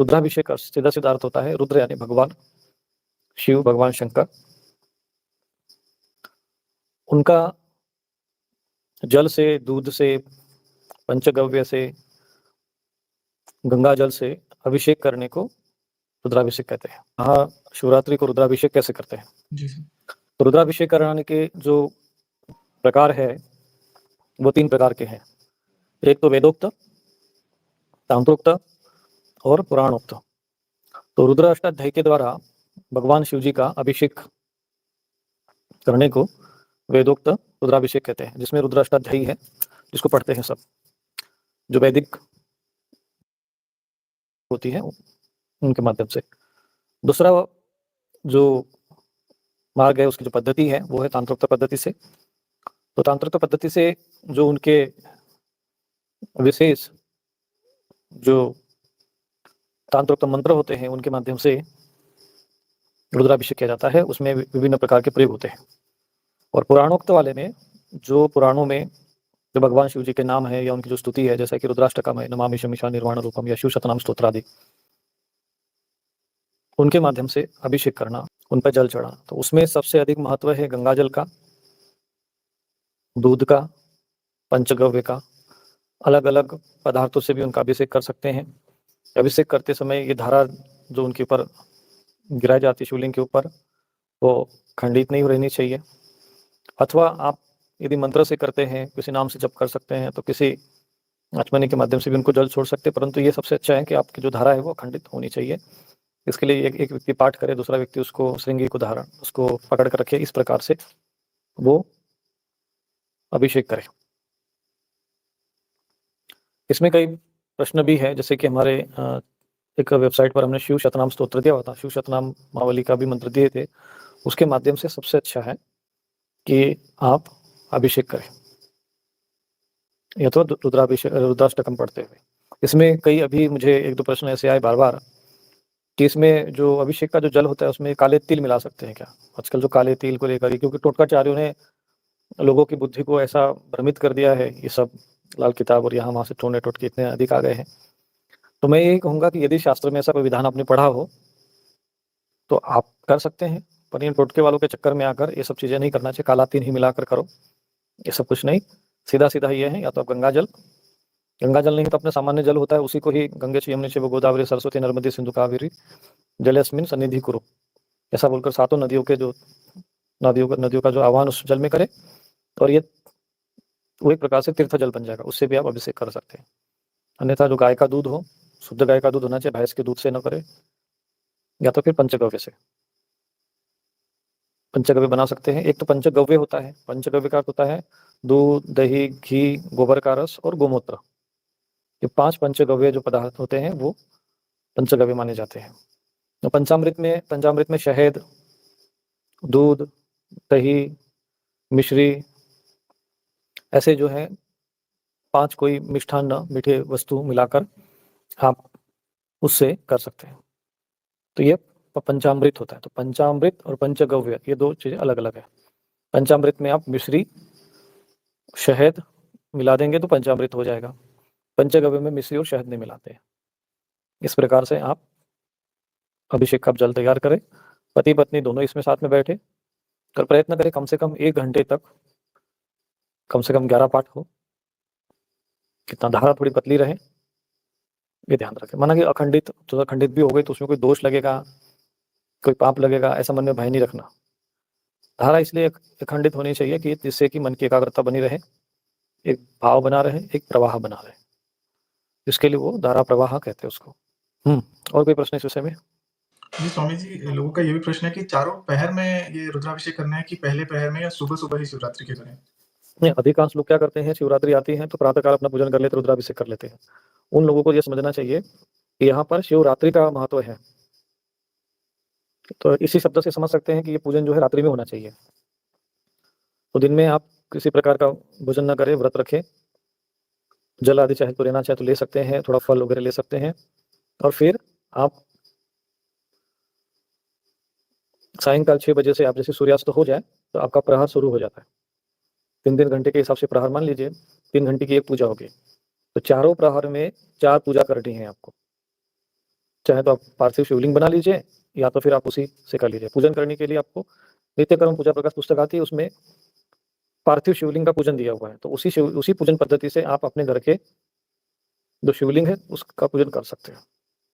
रुद्राभिषेक का सीधा-सीधा अर्थ होता है रुद्र यानी भगवान शिव, भगवान शंकर। उनका जल से, दूध से, पंचगव्य से, गंगा जल से अभिषेक करने को रुद्राभिषेक कहते हैं। महाशिवरात्रि को रुद्राभिषेक कैसे करते हैं? जी सर। तो रुद्राभिषेक कराने के जो प्रकार है वो 3 प्रकार के हैं। एक तो वेदोक्त, तांत्रोक्त और पुराणोक्त। तो रुद्र अष्टाध्यायी के द्वारा भगवान शिव जी का अभिषेक करने को वेदोक्त रुद्राभिषेक कहते हैं, जिसमें रुद्र अष्टाध्यायी है, जिसको पढ़ते हैं सब, जो वैदिक होती है उनके माध्यम से। दूसरा जो मार्ग है, उसकी जो पद्धति है वो है तांत्रोक्त पद्धति से। तो तांत्रोक्त पद्धति से जो उनके विशेष जो तांत्रोक्त मंत्र होते हैं उनके माध्यम से रुद्राभिषेक किया जाता है, उसमें विभिन्न प्रकार के प्रयोग होते हैं। और पुराणोक्त वाले में जो पुराणों में जो भगवान शिव जी के नाम है या उनकी जो स्तुति है, जैसा कि रुद्राष्टकम है, नमामि शमिशा निर्वाण रूपम या शिव शतनाम स्तोत्र आदि, उनके माध्यम से अभिषेक करना, उन पर जल चढ़ाना। तो उसमें सबसे अधिक महत्व है गंगा जल का, दूध का, पंचगव्य का। अलग अलग पदार्थों से भी उनका अभिषेक कर सकते हैं। अभिषेक करते समय ये धारा जो उनके ऊपर गिराई जाती है शिवलिंग के ऊपर, वो खंडित नहीं रहनी चाहिए। अथवा आप यदि मंत्र से करते हैं, किसी नाम से जप कर सकते हैं, तो किसी आचमनी के माध्यम से भी उनको जल छोड़ सकते हैं। परंतु ये सबसे अच्छा है कि आपकी जो धारा है वो अखंडित होनी चाहिए। इसके लिए एक व्यक्ति पाठ करे, दूसरा व्यक्ति उसको श्रृंगी को धारण उसको पकड़ कर रखे, इस प्रकार से वो अभिषेक करे। इसमें कई प्रश्न भी है, जैसे कि हमारे एक वेबसाइट पर हमने शिव शतनाम स्तोत्र दिया हुआ था, शिव शतनाम मावली का भी मंत्र दिए थे। उसके माध्यम से सबसे अच्छा है कि आप अभिषेक करें, या तो रुद्राभिषेक रुद्राष्टकम पढ़ते हुए। इसमें कई अभी मुझे 1-2 प्रश्न ऐसे आए बार-बार कि इसमें जो अभिषेक का जो जल होता है उसमें काले तिल मिला सकते हैं क्या? आजकल जो काले तिल को लेकर, क्योंकि टोटकाचार्यों ने लोगों की बुद्धि को ऐसा भ्रमित कर दिया है, ये सब लाल किताब और यहाँ वहाँ से टोने टोटके इतने अधिक आ गए हैं। तो मैं यही कहूँगा कि यदि शास्त्र में ऐसा कोई विधान आपने पढ़ा हो तो आप कर सकते हैं, पर इन टोटके वालों के चक्कर में आकर ये सब चीज़ें नहीं करना चाहिए। काला तिल ही मिलाकर करो, ये सब कुछ नहीं। सीधा-सीधा ये है, या तो आप गंगा जल नहीं तो अपने सामान्य जल होता है, उसी को ही गंगे च यमुने चैव गोदावरी सरस्वती नर्मदे सिंधु कावेरी जलेस्मिन् सन्निधि कुरु, ऐसा बोलकर 7 नदियों का जो आह्वान उस जल में करें, और ये वो एक प्रकार से तीर्थ जल बन जाएगा, उससे भी आप अभिषेक कर सकते हैं। अन्यथा जो गाय का दूध हो, शुद्ध गाय का दूध होना चाहिए, भैंस के दूध से न करें, या तो फिर पंचगव्य से। पंचगव्य बना सकते हैं। एक तो पंचगव्य होता है, पंचगव्य का अर्थ होता है दूध, दही, घी, गोबर का रस और गोमूत्र। ये 5 पंचगव्य जो पदार्थ होते हैं वो पंचगव्य माने जाते हैं। तो पंचामृत में शहद, दूध, दही, मिश्री, ऐसे जो है 5 कोई मिष्ठान्न, मीठे वस्तु मिलाकर आप उससे कर सकते हैं। तो ये पंचामृत होता है। तो पंचामृत और पंचगव्य ये 2 चीज़ें अलग-अलग है। पंचामृत में आप मिश्री, शहद मिला देंगे तो पंचामृत हो जाएगा। पंचगव्य में मिश्री और शहद नहीं मिलाते हैं। इस प्रकार से आप अभिषेक का जल तैयार करें, पति-पत्नी दोनों इसमें साथ में बैठे और प्रयत्न करें कम से कम 1 घंटे तक कम से कम 11 पाठ हो। कितना धारा थोड़ी पतली रहे, ये ध्यान रखें। माना कि अखंडित भी हो गई तो उसमें कोई दोष लगेगा, कोई पाप लगेगा, ऐसा मन में भय नहीं रखना। धारा इसलिए अखंडित होनी चाहिए कि जिससे कि मन की एकाग्रता बनी रहे, एक भाव बना रहे, एक प्रवाह बना रहे। इसके लिए वो धारा प्रवाह कहते हैं उसको। और कोई प्रश्न इस विषय में? जी स्वामी जी, लोगों का ये भी प्रश्न है कि चारों पहर में ये रुद्राभिषेक करना है कि पहले पहर में या सुबह-सुबह ही शिवरात्रि के करें? नहीं, अधिकांश लोग क्या करते हैं, शिवरात्रि आती है तो प्रातः काल अपना पूजन कर लेते, रुद्राभिषेक कर लेते हैं। उन लोगों को ये समझना चाहिए कि यहाँ पर शिवरात्रि का महत्व है। तो इसी शब्द से समझ सकते हैं कि ये पूजन जो है रात्रि में होना चाहिए। तो दिन में आप किसी प्रकार का भोजन न करें, व्रत रखें, जल आदि चाहे तो लेना चाहे तो ले सकते हैं, थोड़ा फल वगैरह ले सकते हैं, और फिर आप सायंकाल 6 बजे से आप जैसे सूर्यास्त हो जाए तो आपका प्रहर शुरू हो जाता है। 3-3 घंटे के हिसाब से प्रहर मान लीजिए, 3 घंटे की एक पूजा होगी। तो चारों प्रहर में 4 पूजा करनी है आपको। चाहे तो आप पार्थिव शिवलिंग बना लीजिए या तो फिर आप उसी से कर लीजिए। पूजन करने के लिए आपको नित्यकर्म पूजा प्रकाश पुस्तक आती है, उसमें पार्थिव शिवलिंग का पूजन दिया हुआ है, तो उसी पूजन पद्धति से आप अपने घर के जो शिवलिंग है उसका पूजन कर सकते हैं।